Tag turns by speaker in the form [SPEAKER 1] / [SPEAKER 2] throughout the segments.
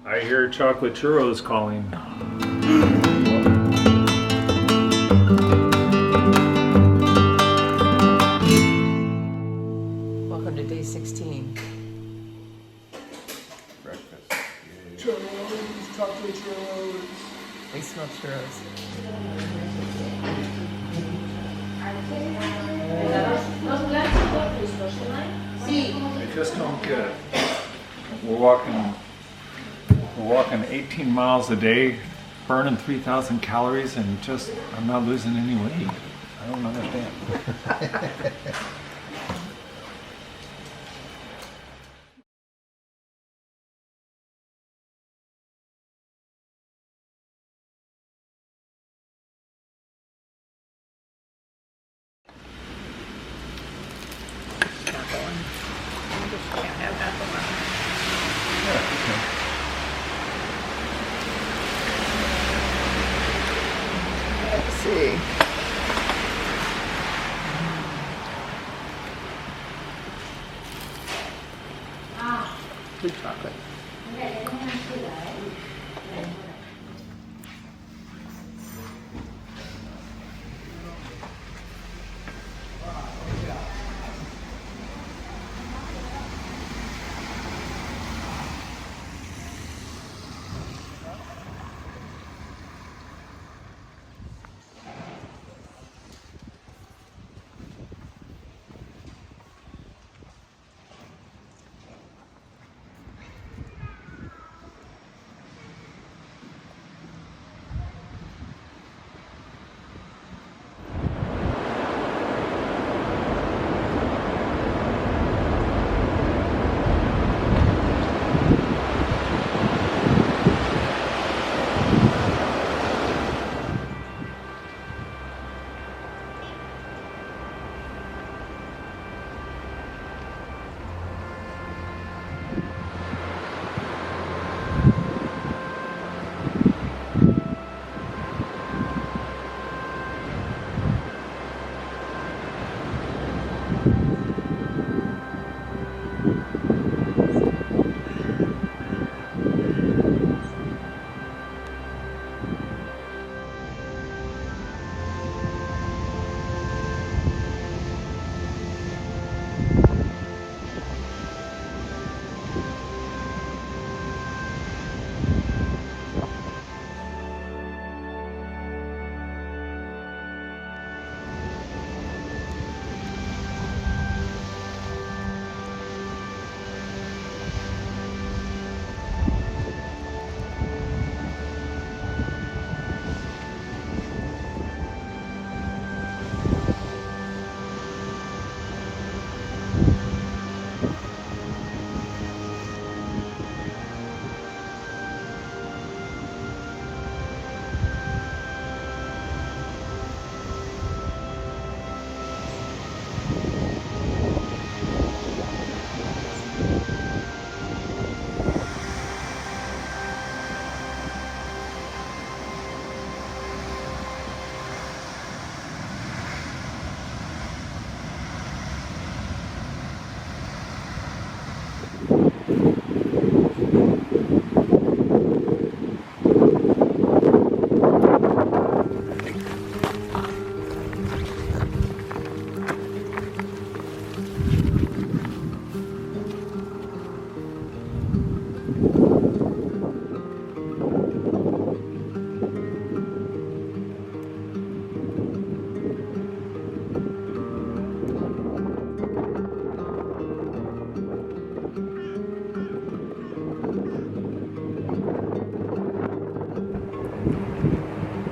[SPEAKER 1] I hear chocolate churros calling.
[SPEAKER 2] Welcome to day 16.
[SPEAKER 1] Breakfast.
[SPEAKER 3] Churros, chocolate churros.
[SPEAKER 2] We smell churros.
[SPEAKER 1] I just don't get it. We're walking 18 miles a day, burning 3,000 calories, and just I'm not losing any weight. I don't understand.
[SPEAKER 2] Let's see. Blue chocolate.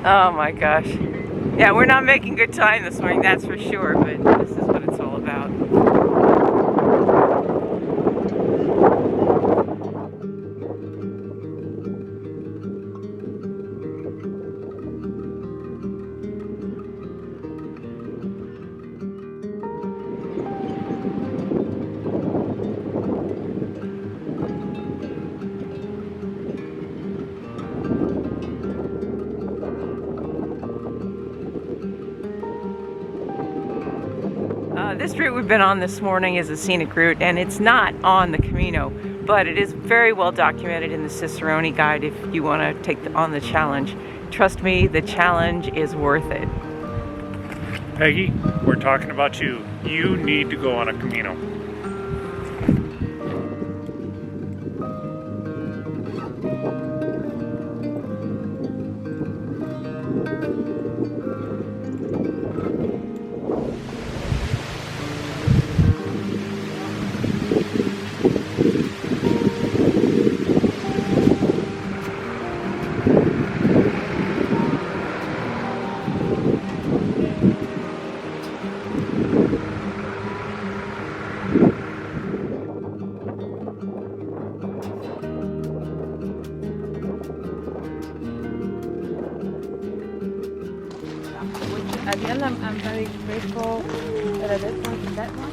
[SPEAKER 2] Oh my gosh. Yeah, we're not making good time this morning, that's for sure, but this is what it's all about. This route we've been on this morning is a scenic route, and it's not on the Camino. but it is very well documented in the Cicerone guide if you want to take on the challenge. Trust me, the challenge is worth it.
[SPEAKER 1] Peggy, we're talking about you. You need to go on a Camino.
[SPEAKER 2] Again, I'm very grateful that this one is that one.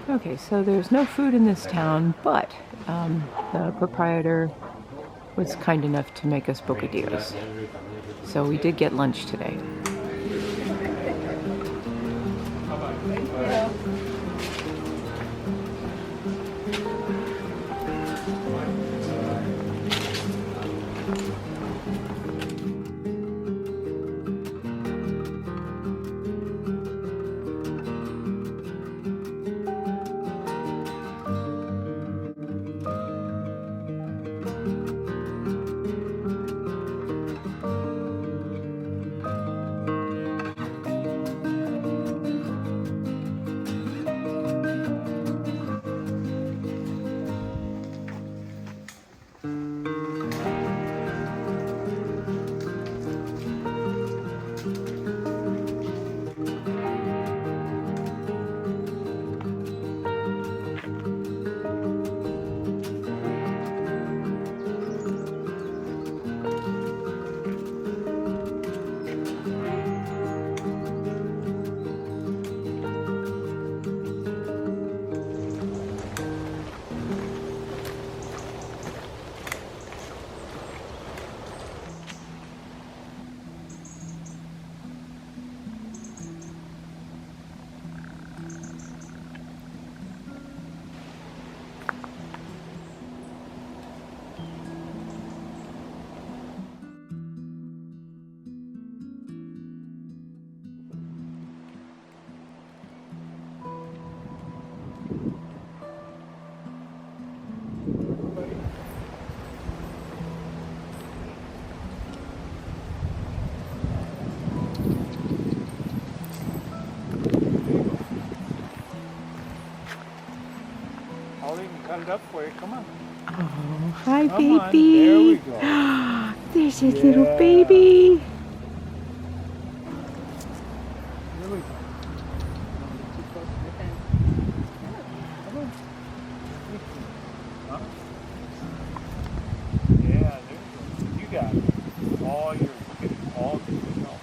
[SPEAKER 2] Okay, so there's no food in this town, but the proprietor was kind enough to make us bocadillos. So we did get lunch today.
[SPEAKER 1] I'll even cut it up for you. Come on.
[SPEAKER 2] Oh, hi,
[SPEAKER 1] Come on.
[SPEAKER 2] baby.
[SPEAKER 1] There we go.
[SPEAKER 2] There's a little baby.
[SPEAKER 1] There we go. Huh? Yeah, there you go. You got it. All your, all good help.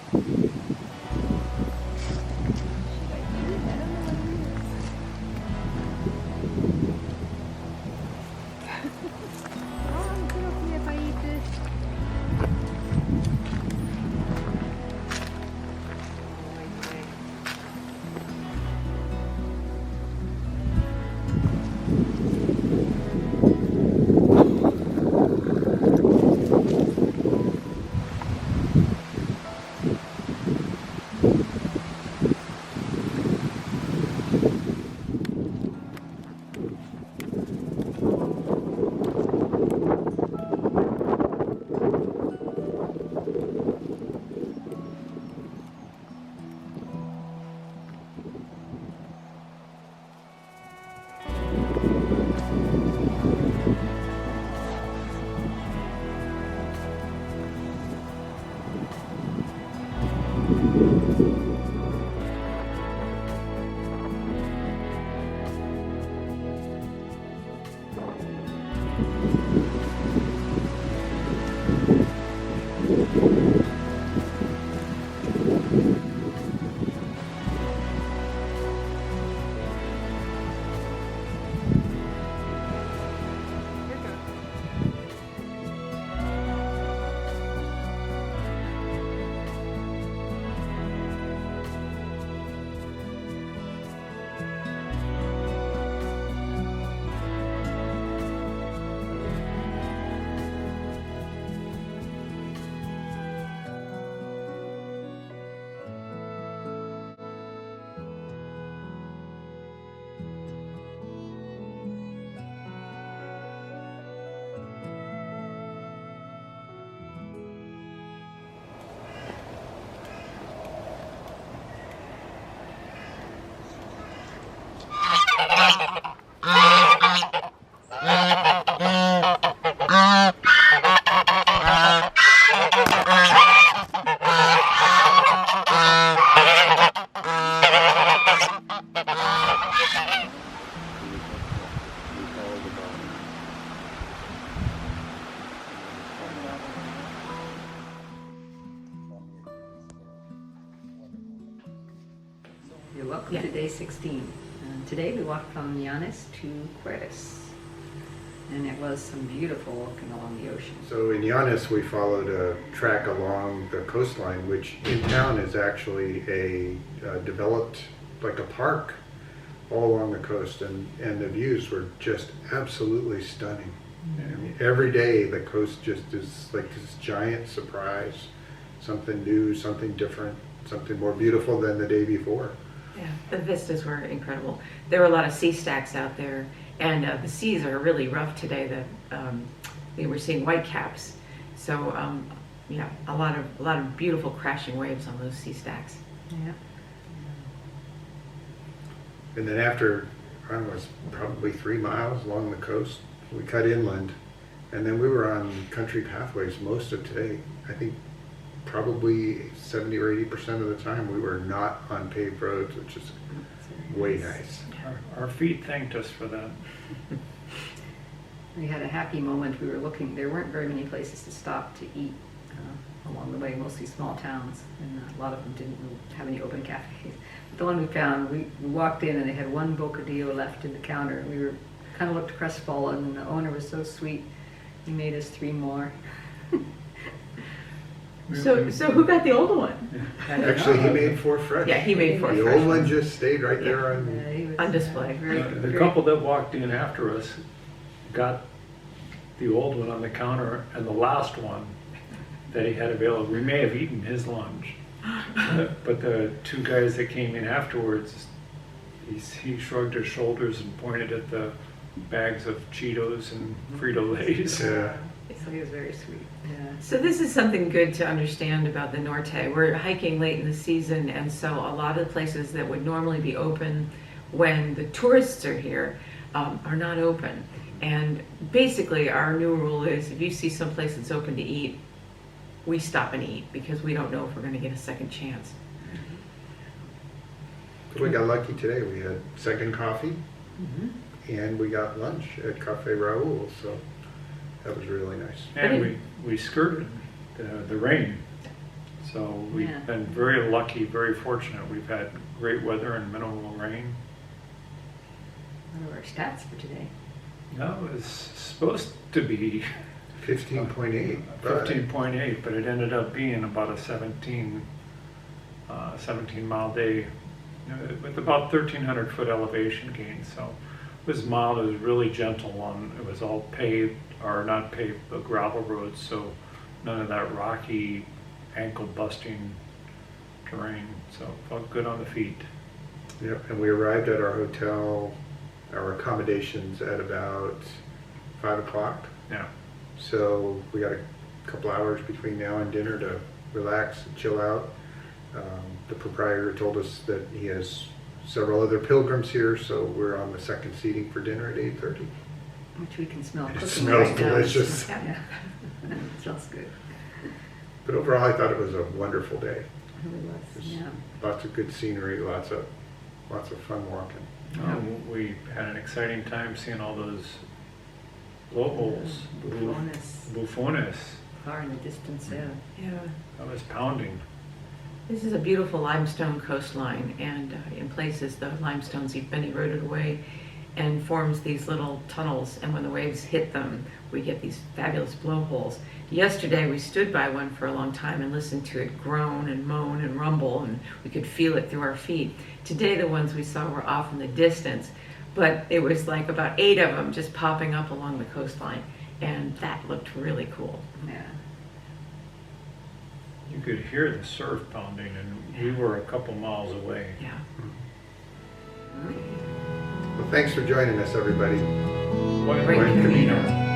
[SPEAKER 2] Yeah.
[SPEAKER 4] to day 16. Today we walked from Llanes to Cueras, and it was some beautiful walking along the ocean.
[SPEAKER 5] So in Llanes, we followed a track along the coastline, which in town is actually a developed, like a park, all along the coast, and the views were just absolutely stunning. I mean, every day the coast just is like this giant surprise, something new, something different, something more beautiful than the day before.
[SPEAKER 2] Yeah, the vistas were incredible. There were a lot of sea stacks out there, and the seas are really rough today. They were seeing whitecaps, so yeah, a lot of beautiful crashing waves on those sea stacks.
[SPEAKER 4] Yeah.
[SPEAKER 5] And then after, I don't know, it was probably 3 miles along the coast, we cut inland, and then we were on country pathways most of today. I think probably 70 or 80% of the time we were not on paved roads, which is way nice.
[SPEAKER 1] Our feet thanked us for that.
[SPEAKER 4] We had a happy moment. We were looking, there weren't very many places to stop to eat along the way, mostly small towns, and a lot of them didn't have any open cafes. But the one we found, we walked in and they had one bocadillo left in the counter, and we were kind of looked crestfallen, and the owner was so sweet. He made us 3 more.
[SPEAKER 2] So who got the old one?
[SPEAKER 5] Actually, he made 4 fresh.
[SPEAKER 2] Yeah, he made 4
[SPEAKER 5] The
[SPEAKER 2] fresh
[SPEAKER 5] old one
[SPEAKER 2] ones.
[SPEAKER 5] just stayed right there on.
[SPEAKER 4] He was,
[SPEAKER 2] On display.
[SPEAKER 1] The couple that walked in after us got the old one on the counter, and the last one that he had available, we may have eaten his lunch. But the 2 guys that came in afterwards, he shrugged his shoulders and pointed at the bags of Cheetos and Frito-Lays.
[SPEAKER 5] Yeah.
[SPEAKER 4] So he was very sweet. Yeah.
[SPEAKER 2] So this is something good to understand about the Norte. We're hiking late in the season, and so a lot of the places that would normally be open when the tourists are here are not open. And basically our new rule is if you see some place that's open to eat, we stop and eat because we don't know if we're going to get a second chance.
[SPEAKER 5] We got lucky today. We had second coffee, and we got lunch at Cafe Raoul, so that was really nice.
[SPEAKER 1] And we skirted the rain. So we've
[SPEAKER 4] Yeah.
[SPEAKER 1] been very lucky, very fortunate. We've had great weather and minimal rain.
[SPEAKER 4] What are our stats for today?
[SPEAKER 1] No, it was supposed to be
[SPEAKER 5] 15.8.
[SPEAKER 1] 15.8, but it ended up being about a 17 mile day with about 1,300 foot elevation gain. So it was mild, it was really gentle it was all paved, or not paved, but gravel roads, so none of that rocky, ankle busting terrain. So felt good on the feet.
[SPEAKER 5] Yep, and we arrived at our hotel, our accommodations at about 5 o'clock.
[SPEAKER 1] Yeah.
[SPEAKER 5] So we got a couple hours between now and dinner to relax and chill out. The proprietor told us that he has several other pilgrims here, so we're on the second seating for dinner at 8:30.
[SPEAKER 4] Which we can smell
[SPEAKER 5] It
[SPEAKER 4] cooking
[SPEAKER 5] smells
[SPEAKER 4] right now.
[SPEAKER 5] delicious.
[SPEAKER 4] Yeah. It smells good.
[SPEAKER 5] But overall, I thought it was a wonderful day.
[SPEAKER 4] It really was. Yeah.
[SPEAKER 5] Lots of good scenery, lots of fun walking.
[SPEAKER 1] We had an exciting time seeing all those blowholes. Bufones.
[SPEAKER 4] Far in the distance, yeah.
[SPEAKER 2] Yeah.
[SPEAKER 1] That was pounding.
[SPEAKER 2] This is a beautiful limestone coastline, and in places the limestone's been eroded away and forms these little tunnels, and when the waves hit them, we get these fabulous blowholes. Yesterday we stood by one for a long time and listened to it groan and moan and rumble, and we could feel it through our feet. Today the ones we saw were off in the distance, but it was like about 8 of them just popping up along the coastline, and that looked really cool.
[SPEAKER 4] Yeah.
[SPEAKER 1] You could hear the surf pounding, and we were a couple miles away.
[SPEAKER 2] Yeah.
[SPEAKER 5] Well, thanks for joining us, everybody.
[SPEAKER 1] Buen
[SPEAKER 2] Great
[SPEAKER 1] Camino.
[SPEAKER 2] Camino.